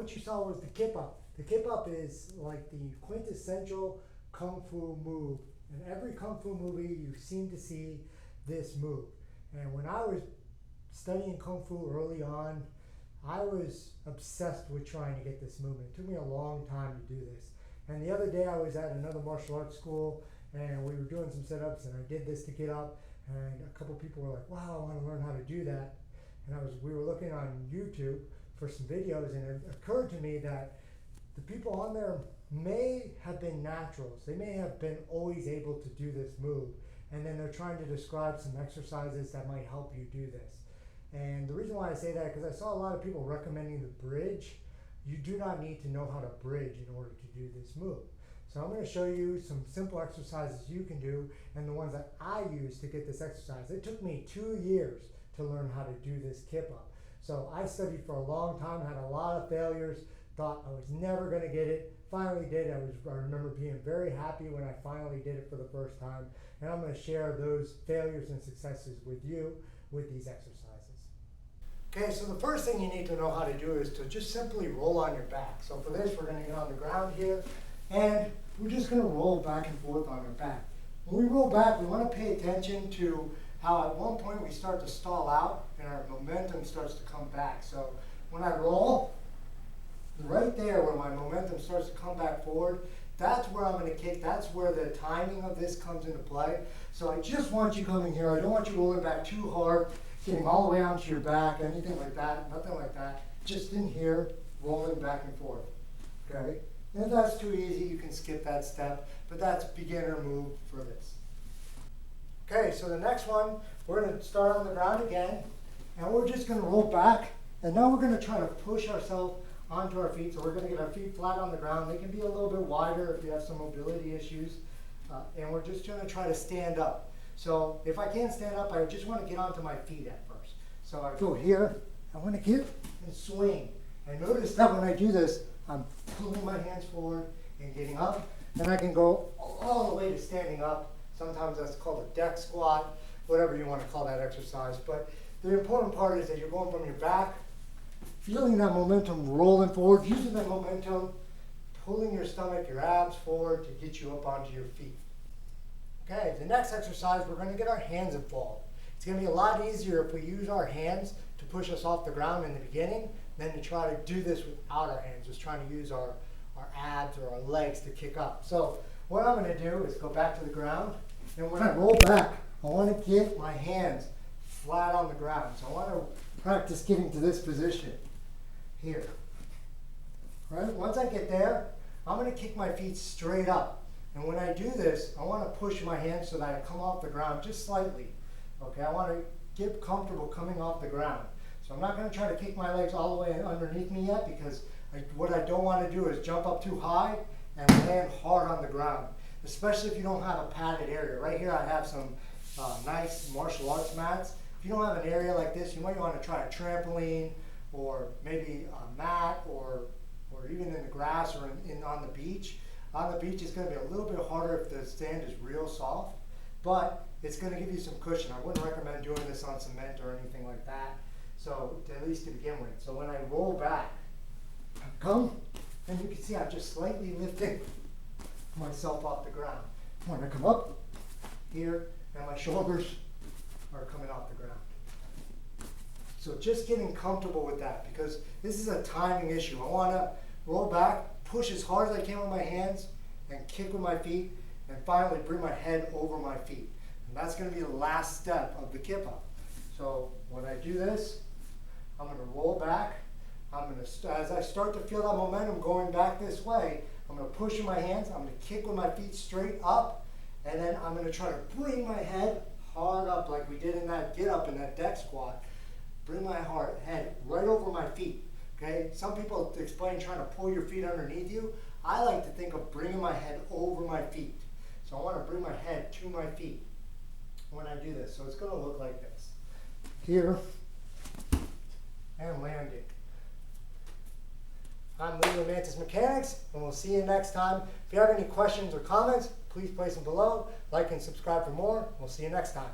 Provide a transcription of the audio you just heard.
what you saw was the kip up. The kip up is like the quintessential kung fu move. In every kung fu movie, you seem to see this move. And when I was studying kung fu early on, I was obsessed with trying to get this movement. It took me a long time to do this. And the other day I was at another martial arts school and we were doing some sit-ups and I did this to get up, and a couple people were like, wow, I want to learn how to do that. And we were looking on YouTube for some videos, and it occurred to me that the people on there may have been naturals. They may have been always able to do this move, and then they're trying to describe some exercises that might help you do this. And the reason why I say that is because I saw a lot of people recommending the bridge. You do not need to know how to bridge in order to do this move. So I'm going to show you some simple exercises you can do and the ones that I use to get this exercise. It took me 2 years to learn how to do this kip up. So I studied for a long time, had a lot of failures, thought I was never going to get it. Finally did. I remember being very happy when I finally did it for the first time. And I'm going to share those failures and successes with you with these exercises. Okay, so the first thing you need to know how to do is to just simply roll on your back. So for this, we're going to get on the ground here, and we're just going to roll back and forth on our back. When we roll back, we want to pay attention to how at one point we start to stall out and our momentum starts to come back. So when I roll, right there where my momentum starts to come back forward, that's where I'm going to kick. That's where the timing of this comes into play. So I just want you coming here. I don't want you rolling back too hard, getting all the way onto your back, anything like that, nothing like that. Just in here, rolling back and forth. Okay? And if that's too easy, you can skip that step, but that's beginner move for this. Okay, so the next one, we're going to start on the ground again, and we're just going to roll back, and now we're going to try to push ourselves onto our feet. So we're going to get our feet flat on the ground. They can be a little bit wider if you have some mobility issues, and we're just going to try to stand up. So if I can't stand up, I just want to get onto my feet at first. So I go here, I want to get and swing. And notice that when I do this, I'm pulling my hands forward and getting up, and I can go all the way to standing up. Sometimes that's called a deck squat, whatever you want to call that exercise. But the important part is that you're going from your back, feeling that momentum rolling forward, using that momentum, pulling your stomach, your abs forward to get you up onto your feet. Okay, the next exercise, we're going to get our hands involved. It's going to be a lot easier if we use our hands to push us off the ground in the beginning than to try to do this without our hands, just trying to use our abs or our legs to kick up. So what I'm going to do is go back to the ground, and when I roll back, I want to get my hands flat on the ground. So I want to practice getting to this position here. Right? Once I get there, I'm going to kick my feet straight up. And when I do this, I want to push my hands so that I come off the ground just slightly. Okay, I want to get comfortable coming off the ground. So I'm not going to try to kick my legs all the way underneath me yet, because what I don't want to do is jump up too high and land hard on the ground, especially if you don't have a padded area. Right here I have some nice martial arts mats. If you don't have an area like this, you might want to try a trampoline or maybe a mat or even in the grass or on the beach. On the beach it's going to be a little bit harder if the sand is real soft, but it's going to give you some cushion. I wouldn't recommend doing this on cement or anything like that, so at least to begin with. So when I roll back, I come, and you can see I'm just slightly lifting myself off the ground. When I come up here, and my shoulders are coming off the ground. So just getting comfortable with that, because this is a timing issue. I want to roll back, push as hard as I can with my hands, and kick with my feet, and finally bring my head over my feet. And that's going to be the last step of the kip up. So when I do this, I'm going to roll back. As I start to feel that momentum going back this way, I'm going to push with my hands, I'm going to kick with my feet straight up, and then I'm going to try to bring my head hard up like we did in that get up in that deck squat. Bring my head right over my feet. Okay? Some people explain trying to pull your feet underneath you. I like to think of bringing my head over my feet. So I want to bring my head to my feet when I do this. So it's going to look like this. Here, and landing. I'm Lee with Mantis Mechanics, and we'll see you next time. If you have any questions or comments, please place them below. Like and subscribe for more. We'll see you next time.